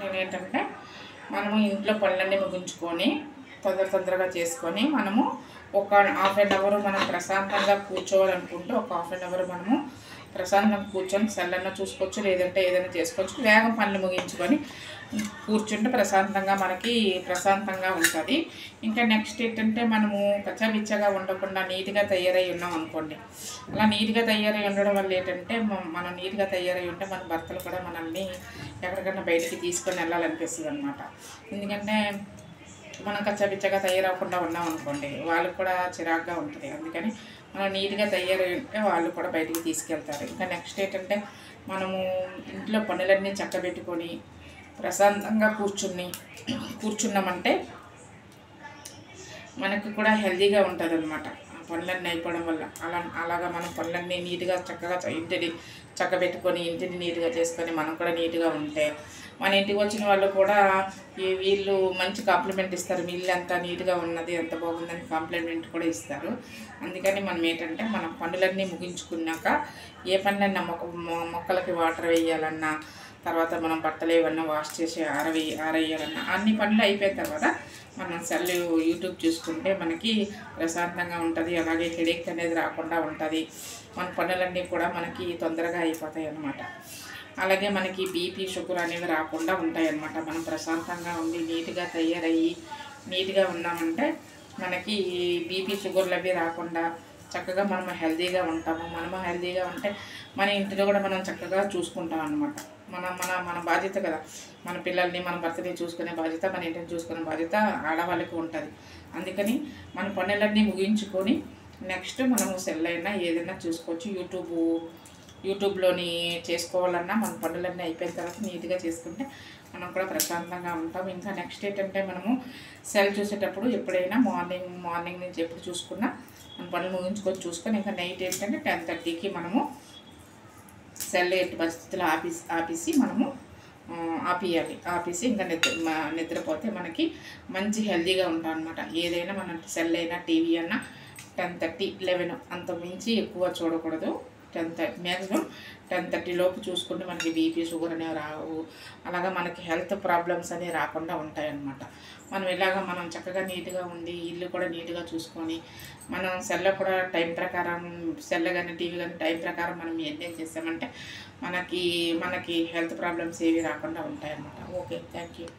నేనేంటంటే మనము ఇంట్లో పనులన్నీ ముగించుకొని తొందరగా చేసుకొని మనము ఒక హాఫ్ అన్ అవర్ మనం ప్రశాంతంగా కూర్చోవాలనుకుంటే ఒక హాఫ్ అన్ అవర్ మనము ప్రశాంతంగా కూర్చొని సెల్లన్న చూసుకోవచ్చు, లేదంటే ఏదైనా చేసుకోవచ్చు. వేగం పనులు ముగించుకొని కూర్చుంటే ప్రశాంతంగా ఉంటుంది. ఇంకా నెక్స్ట్ ఏంటంటే మనము కచ్చాపిచ్చగా ఉండకుండా నీట్గా తయారై ఉన్నాం అనుకోండి. అలా నీట్గా తయారై ఉండడం వల్ల ఏంటంటే మనం నీట్గా తయారై ఉంటే మన భర్తలు కూడా మనల్ని ఎక్కడికైనా బయటికి తీసుకొని వెళ్ళాలనిపిస్తుంది అనమాట. ఎందుకంటే మనం కచ్చాపిచ్చగా తయారవకుండా ఉన్నాం అనుకోండి, వాళ్ళకి కూడా చిరాగ్గా ఉంటుంది. అందుకని మనం నీట్గా తయారై ఉంటే వాళ్ళు కూడా బయటికి తీసుకెళ్తారు. ఇంకా నెక్స్ట్ ఏంటంటే మనము ఇంట్లో పనులన్నీ చక్కబెట్టుకొని ప్రశాంతంగా కూర్చున్నామంటే మనకి కూడా హెల్తీగా ఉంటుంది అనమాట. పనులన్నీ అయిపోవడం వల్ల అలాగా మనం పనులన్నీ నీట్గా చక్కగా ఇంటిని చక్కబెట్టుకొని ఇంటిని నీట్గా చేసుకొని మనం కూడా నీట్గా ఉంటే మన ఇంటికి వచ్చిన వాళ్ళు కూడా వీళ్ళు మంచి కాంప్లిమెంట్ ఇస్తారు. వీళ్ళు ఎంత నీట్గా ఉన్నది, ఎంత బాగుందని కాంప్లిమెంట్ కూడా ఇస్తారు. అందుకని మనం ఏంటంటే మనం పనులన్నీ ముగించుకున్నాక ఏ పనులన్నా మొక్కలకి వాటర్ వేయాలన్నా, తర్వాత మనం బట్టలు ఏమన్నా వాష్ చేసి ఆరేయాలన్నా అన్ని పనులు అయిపోయిన తర్వాత మనం యూట్యూబ్ చూసుకుంటే మనకి ప్రశాంతంగా ఉంటుంది. అలాగే హెడేక్ అనేది రాకుండా ఉంటుంది. మన పనులన్నీ కూడా మనకి తొందరగా అయిపోతాయి అన్నమాట. అలాగే మనకి బీపీ షుగర్ అనేవి రాకుండా ఉంటాయి అన్నమాట. మనం ప్రశాంతంగా ఉండి నీట్గా తయారయ్యి నీట్గా ఉన్నామంటే మనకి బీపీ షుగర్లు అవి రాకుండా చక్కగా మనం హెల్తీగా ఉంటాము. మనము హెల్తీగా ఉంటే మన ఇంటిలో కూడా మనం చక్కగా చూసుకుంటాం అన్నమాట. మన బాధ్యత కదా, మన పిల్లల్ని మన భర్తని చూసుకునే బాధ్యత, మన ఇంటిని చూసుకునే బాధ్యత ఆడవాళ్ళకి ఉంటుంది. అందుకని మన పనులన్నీ ముగించుకొని నెక్స్ట్ మనము సెల్ అయినా ఏదైనా చూసుకోవచ్చు. యూట్యూబ్లోని చేసుకోవాలన్నా మన పనులన్నీ అయిపోయిన తర్వాత నీట్గా చేసుకుంటే మనం కూడా ప్రశాంతంగా ఉంటాం. ఇంకా నెక్స్ట్ ఏంటంటే మనము సెల్ చూసేటప్పుడు ఎప్పుడైనా మార్నింగ్ నుంచి ఎప్పుడు చూసుకున్నా మన పనులు చూసుకొని ఇంకా నైట్ ఏంటంటే 10:30కి మనము సెల్ ఎట్టి పరిస్థితుల్లో ఆపేసి మనము ఆపేసి ఇంకా నిద్రపోతే మనకి మంచి హెల్తీగా ఉంటాం అనమాట. ఏదైనా మన సెల్ అయినా టీవీ అన్నా 10:30, 11 అంత మించి ఎక్కువ చూడకూడదు. మ్యాక్సిమం 10:30 లోపు చూసుకుంటే మనకి బీపీ షుగర్ అనేవి రావు. అలాగా మనకి హెల్త్ ప్రాబ్లమ్స్ అనేవి రాకుండా ఉంటాయన్నమాట. మనం చక్కగా నీట్గా ఉండి ఇల్లు కూడా నీట్గా చూసుకొని మనం సెల్ కూడా టైం ప్రకారం సెల్ కానీ టీవీ కానీ టైం ప్రకారం మనం మెయింటైన్ చేసామంటే మనకి హెల్త్ ప్రాబ్లమ్స్ ఏవి రాకుండా ఉంటాయన్నమాట. Okay, thank you.